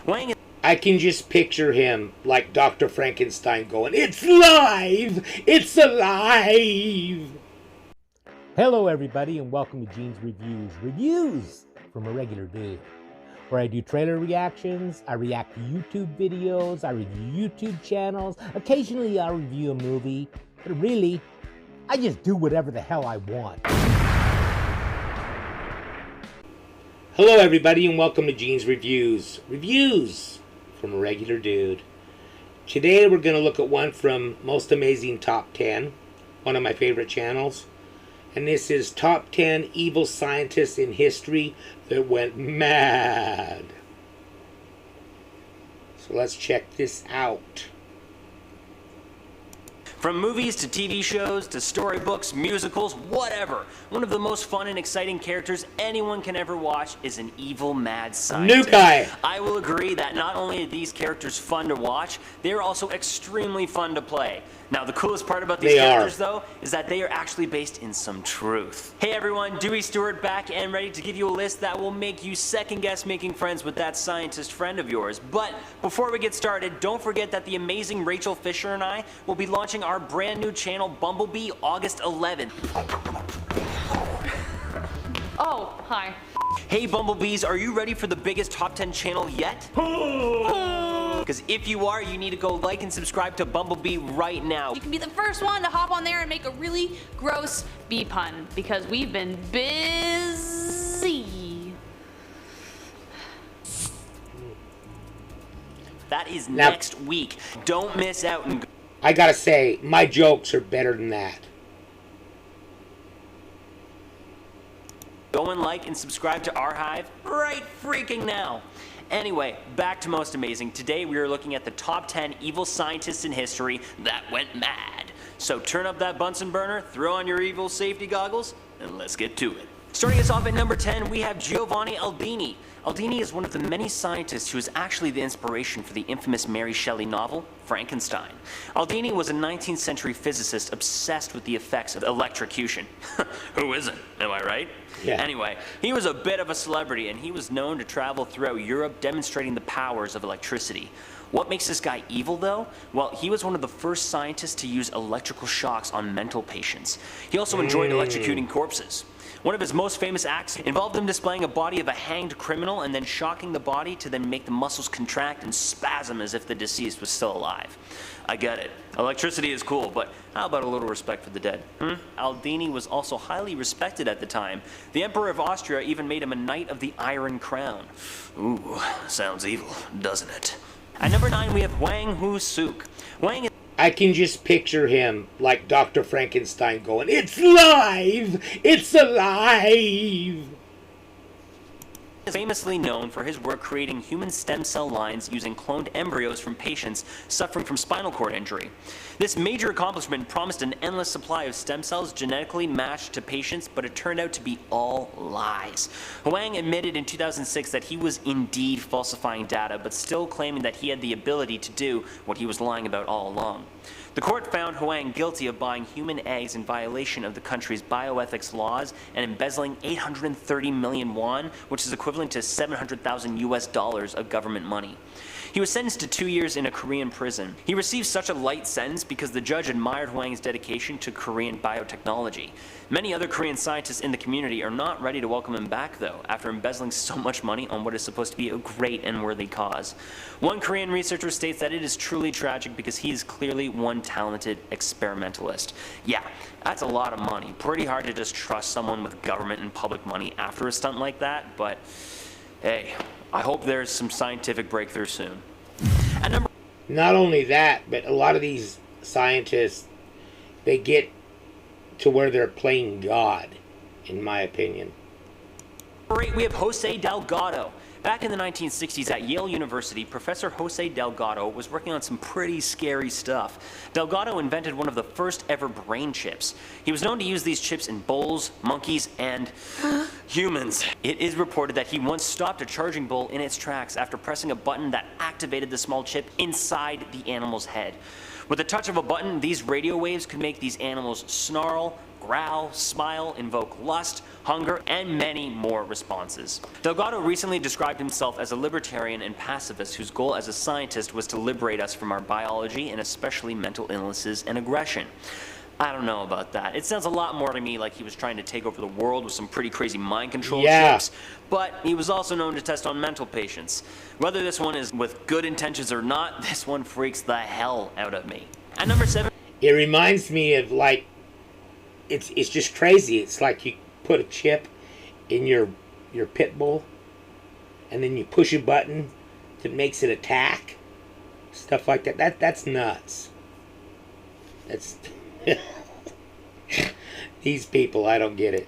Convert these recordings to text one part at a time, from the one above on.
Hwang is I can just picture him like Dr. Frankenstein going, "It's live! It's alive!" Hello, everybody, and welcome to Gene's Reviews. Reviews from a regular dude, where I do trailer reactions, I react to YouTube videos, I review YouTube channels. Occasionally, I'll review a movie, but really, I just do whatever the hell I want. Hello, everybody, and welcome to Gene's Reviews. Reviews from a regular dude. Today, we're going to look at one from Most Amazing Top 10, one of my favorite channels. And this is Top 10 Evil Scientists in History That Went Mad. So let's check this out. from movies to TV shows to storybooks, musicals, whatever. One of the most fun and exciting characters anyone can ever watch is an evil mad scientist. New guy. I will agree that not only are these characters fun to watch, they're also extremely fun to play. Now, the coolest part about these characters, though, is that they are actually based in some truth. Hey everyone, Dewey Stewart back and ready to give you a list that will make you second-guess making friends with that scientist friend of yours. But before we get started, don't forget that the amazing Rachel Fisher and I will be launching our brand new channel, Bumblebee, August 11th. Oh, hi. Hey Bumblebees, are you ready for the biggest top 10 channel yet? Because if you are, you need to go like and subscribe to Bumblebee right now. You can be the first one to hop on there and make a really gross bee pun, because we've been busy. That is next week. Don't miss out. And I gotta say, my jokes are better than that. go and like and subscribe to our hive right freaking now. Anyway, back to Most Amazing. Today we are looking at the top 10 evil scientists in history that went mad. So turn up that Bunsen burner, throw on your evil safety goggles, and let's get to it. Starting us off at number 10, we have Giovanni Aldini. Aldini is one of the many scientists who is actually the inspiration for the infamous Mary Shelley novel, Frankenstein. Aldini was a 19th century physicist obsessed with the effects of electrocution. Who isn't? Am I right? Yeah. Anyway, he was a bit of a celebrity, and he was known to travel throughout Europe demonstrating the powers of electricity. What makes this guy evil, though? Well, he was one of the first scientists to use electrical shocks on mental patients. He also enjoyed electrocuting corpses. One of his most famous acts involved him displaying a body of a hanged criminal and then shocking the body to then make the muscles contract and spasm as if the deceased was still alive. I get it. Electricity is cool, but how about a little respect for the dead? Aldini was also highly respected at the time. The Emperor of Austria even made him a Knight of the Iron Crown. Ooh, sounds evil, doesn't it? At number 9, we have Hwang Woo Suk. Hwang is I can just picture him like Dr. Frankenstein going, "It's live! It's alive!" famously known for his work creating human stem cell lines using cloned embryos from patients suffering from spinal cord injury. This major accomplishment promised an endless supply of stem cells genetically matched to patients, but it turned out to be all lies. Hwang admitted in 2006 that he was indeed falsifying data, but still claiming that he had the ability to do what he was lying about all along. The court found Hwang guilty of buying human eggs in violation of the country's bioethics laws and embezzling 830 million won, which is equivalent to $700,000 of government money. He was sentenced to 2 years in a Korean prison. He received such a light sentence because the judge admired Hwang's dedication to Korean biotechnology. Many other Korean scientists in the community are not ready to welcome him back, though, after embezzling so much money on what is supposed to be a great and worthy cause. One Korean researcher states that it is truly tragic because he is clearly one talented experimentalist. Yeah, that's a lot of money. Pretty hard to just trust someone with government and public money after a stunt like that, but hey, I hope there's some scientific breakthrough soon. Not only that, but a lot of these scientists, they get to where they're playing God, in my opinion. Number 8, we have Jose Delgado. Back in the 1960s at Yale University, Professor Jose Delgado was working on some pretty scary stuff. Delgado invented one of the first ever brain chips. He was known to use these chips in bulls, monkeys, and humans. It is reported that he once stopped a charging bull in its tracks after pressing a button that activated the small chip inside the animal's head. With the touch of a button, these radio waves could make these animals snarl, growl, smile, invoke lust, hunger, and many more responses. Delgado recently described himself as a libertarian and pacifist whose goal as a scientist was to liberate us from our biology and especially mental illnesses and aggression. I don't know about that. It sounds a lot more to me like he was trying to take over the world with some pretty crazy mind control tricks, but he was also known to test on mental patients. Whether this one is with good intentions or not, this one freaks the hell out of me. At number 7... It reminds me of, like, it's just crazy. It's like you put a chip in your pit bull, and then you push a button that makes it attack. Stuff like that. That's nuts. That's... These people, I don't get it.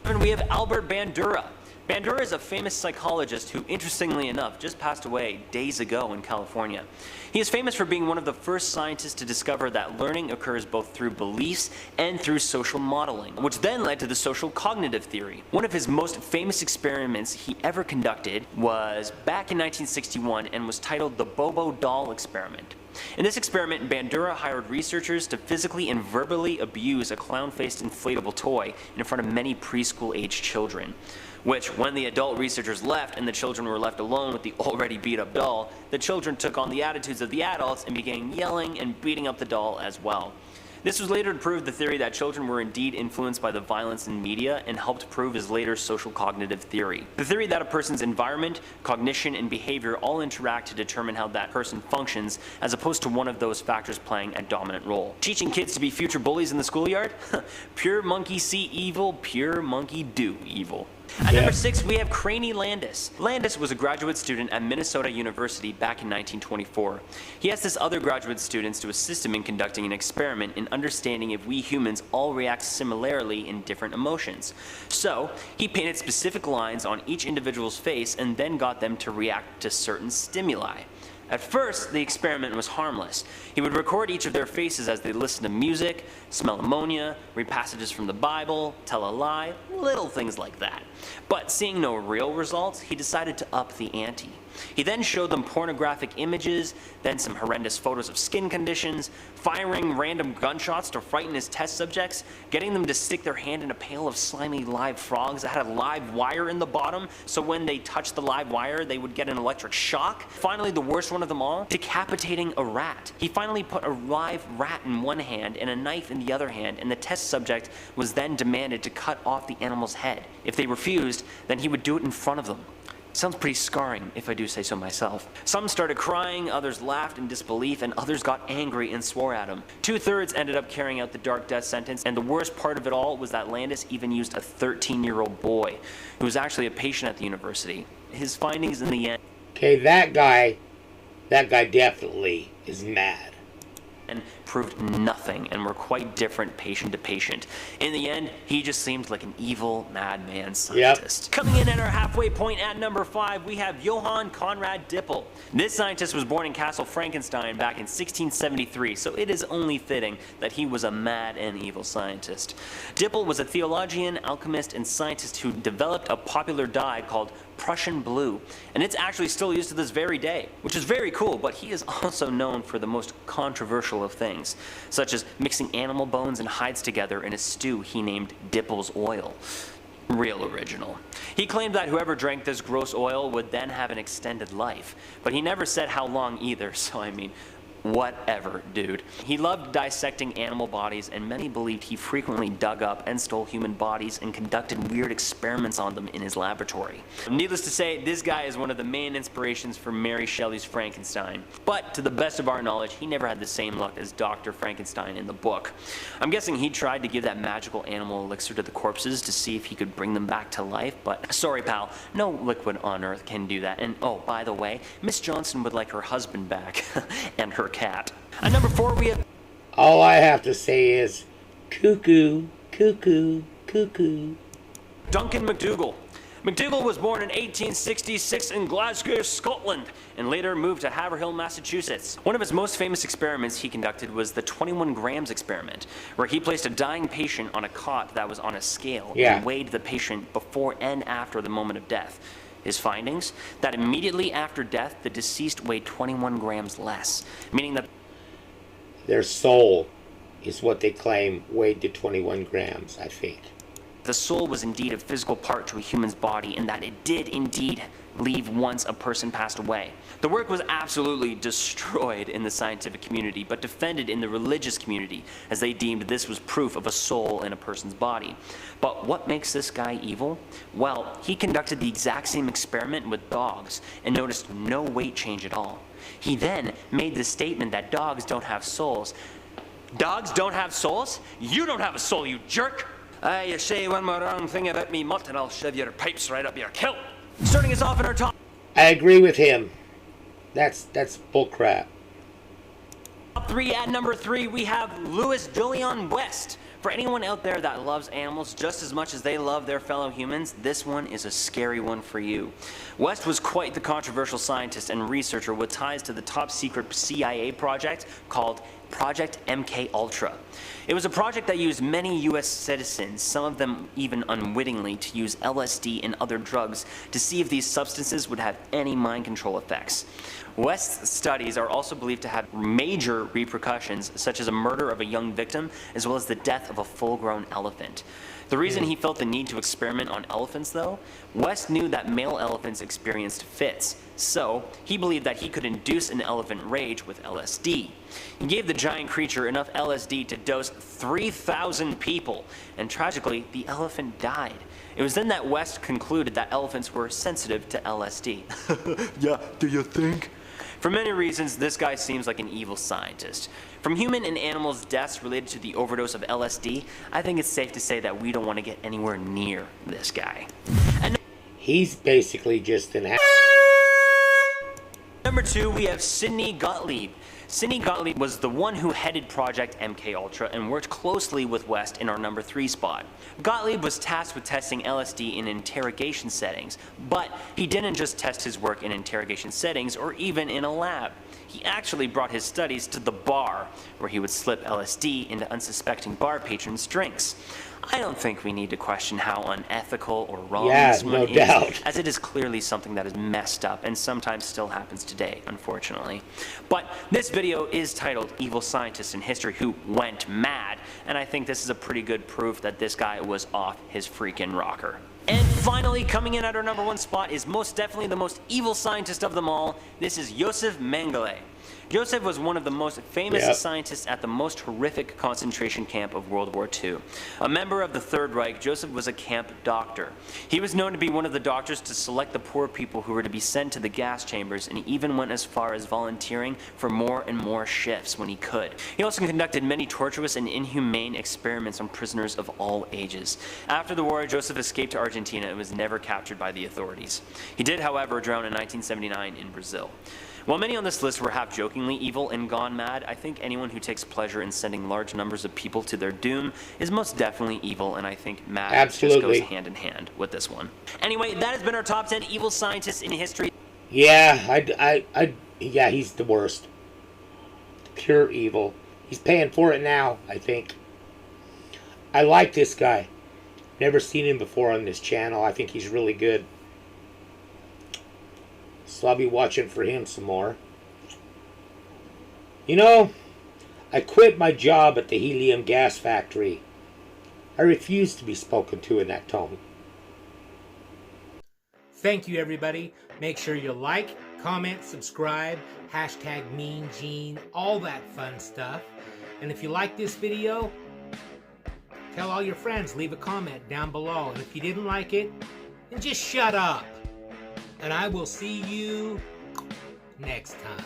And we have Albert Bandura. Bandura is a famous psychologist who, interestingly enough, just passed away days ago in California. He is famous for being one of the first scientists to discover that learning occurs both through beliefs and through social modeling, which then led to the social cognitive theory. One of his most famous experiments he ever conducted was back in 1961 and was titled the Bobo Doll Experiment. In this experiment, Bandura hired researchers to physically and verbally abuse a clown-faced inflatable toy in front of many preschool-aged children, which, when the adult researchers left and the children were left alone with the already beat-up doll, the children took on the attitudes of the adults and began yelling and beating up the doll as well. This was later to prove the theory that children were indeed influenced by the violence in media and helped prove his later social cognitive theory. The theory that a person's environment, cognition, and behavior all interact to determine how that person functions, as opposed to one of those factors playing a dominant role. Teaching kids to be future bullies in the schoolyard? Pure monkey see evil, pure monkey do evil. At number 6, we have Craney Landis. Landis was a graduate student at Minnesota University back in 1924. He asked his other graduate students to assist him in conducting an experiment in understanding if we humans all react similarly in different emotions. So, he painted specific lines on each individual's face and then got them to react to certain stimuli. At first, the experiment was harmless. He would record each of their faces as they listened to music, smell ammonia, read passages from the Bible, tell a lie, little things like that. But seeing no real results, he decided to up the ante. He then showed them pornographic images, then some horrendous photos of skin conditions, firing random gunshots to frighten his test subjects, getting them to stick their hand in a pail of slimy live frogs that had a live wire in the bottom, so when they touched the live wire, they would get an electric shock. Finally, the worst one of them all, decapitating a rat. He finally put a live rat in one hand and a knife in the other hand, and the test subject was then demanded to cut off the animal's head. If they refused, then he would do it in front of them. Sounds pretty scarring, if I do say so myself. Some started crying, others laughed in disbelief, and others got angry and swore at him. 2/3 ended up carrying out the dark death sentence, and the worst part of it all was that Landis even used a 13-year-old boy, who was actually a patient at the university. His findings in the end... Okay, that guy definitely is mad. And proved nothing and were quite different patient to patient. In the end, he just seemed like an evil madman scientist. Yep. Coming in at our halfway point at number 5, we have Johan Conrad Dipple. This scientist was born in Castle Frankenstein back in 1673, so it is only fitting that he was a mad and evil scientist. Dipple was a theologian, alchemist, and scientist who developed a popular dye called Prussian blue, and it's actually still used to this very day, which is very cool, but he is also known for the most controversial of things, such as mixing animal bones and hides together in a stew he named Dipple's oil. Real original. He claimed that whoever drank this gross oil would then have an extended life, but he never said how long either, so I mean, whatever, dude. He loved dissecting animal bodies, and many believed he frequently dug up and stole human bodies and conducted weird experiments on them in his laboratory. Needless to say, this guy is one of the main inspirations for Mary Shelley's Frankenstein. But to the best of our knowledge, he never had the same luck as Dr. Frankenstein in the book. I'm guessing he tried to give that magical animal elixir to the corpses to see if he could bring them back to life, but sorry pal, no liquid on earth can do that. And oh, by the way, Miss Johnson would like her husband back and her cat. At number 4, we have... All I have to say is, cuckoo, cuckoo, cuckoo. Duncan McDougall. McDougall was born in 1866 in Glasgow, Scotland, and later moved to Haverhill, Massachusetts. One of his most famous experiments he conducted was the 21 grams experiment, where he placed a dying patient on a cot that was on a scale and weighed the patient before and after the moment of death. His findings? That immediately after death, the deceased weighed 21 grams less, meaning that their soul is what they claim weighed to 21 grams, I think. The soul was indeed a physical part to a human's body, and that it did indeed leave once a person passed away. The work was absolutely destroyed in the scientific community, but defended in the religious community, as they deemed this was proof of a soul in a person's body. But what makes this guy evil? Well, he conducted the exact same experiment with dogs, and noticed no weight change at all. He then made the statement that dogs don't have souls. Dogs don't have souls? You don't have a soul, you jerk! You say one more wrong thing about me, mutt, and I'll shove your pipes right up your kilt. Starting us off in our top I agree with him. That's bullcrap. 3. At number 3, we have Louis Julian West. For anyone out there that loves animals just as much as they love their fellow humans, this one is a scary one for you. West was quite the controversial scientist and researcher with ties to the top secret CIA project called Project MK Ultra. It was a project that used many US citizens, some of them even unwittingly, to use LSD and other drugs to see if these substances would have any mind control effects. West's studies are also believed to have major repercussions, such as a murder of a young victim, as well as the death of a full-grown elephant. The reason he felt the need to experiment on elephants, though, West knew that male elephants experienced fits, so he believed that he could induce an elephant rage with LSD. He gave the giant creature enough LSD to dose 3,000 people, and tragically, the elephant died. It was then that West concluded that elephants were sensitive to LSD. Yeah, do you think? For many reasons, this guy seems like an evil scientist. From human and animals' deaths related to the overdose of LSD, I think it's safe to say that we don't want to get anywhere near this guy. And He's basically just an number 2, we have Sidney Gottlieb. Sidney Gottlieb was the one who headed Project MK Ultra and worked closely with West in our number 3 spot. Gottlieb was tasked with testing LSD in interrogation settings, but he didn't just test his work in interrogation settings or even in a lab. He actually brought his studies to the bar, where he would slip LSD into unsuspecting bar patrons' drinks. I don't think we need to question how unethical or wrong this one is, doubt. as it is clearly something that is messed up and sometimes still happens today, unfortunately. But this video is titled Evil Scientists in History Who Went Mad, and I think this is a pretty good proof that this guy was off his freaking rocker. And finally, coming in at our number 1 spot is most definitely the most evil scientist of them all. This is Joseph Mengele. Joseph was one of the most famous scientists at the most horrific concentration camp of World War II. A member of the Third Reich, Joseph was a camp doctor. He was known to be one of the doctors to select the poor people who were to be sent to the gas chambers, and he even went as far as volunteering for more and more shifts when he could. He also conducted many torturous and inhumane experiments on prisoners of all ages. After the war, Joseph escaped to Argentina and was never captured by the authorities. He did, however, drown in 1979 in Brazil. While many on this list were half-jokingly evil and gone mad, I think anyone who takes pleasure in sending large numbers of people to their doom is most definitely evil, and I think mad just goes hand in hand with this one. Anyway, that has been our top 10 evil scientists in history. Yeah, yeah, he's the worst. Pure evil. He's paying for it now, I think. I like this guy. Never seen him before on this channel. I think he's really good. So I'll be watching for him some more. You know, I quit my job at the helium gas factory. I refuse to be spoken to in that tone. Thank you, everybody. Make sure you like, comment, subscribe, hashtag Mean Gene, all that fun stuff. And if you like this video, tell all your friends, leave a comment down below. And if you didn't like it, then just shut up. And I will see you next time.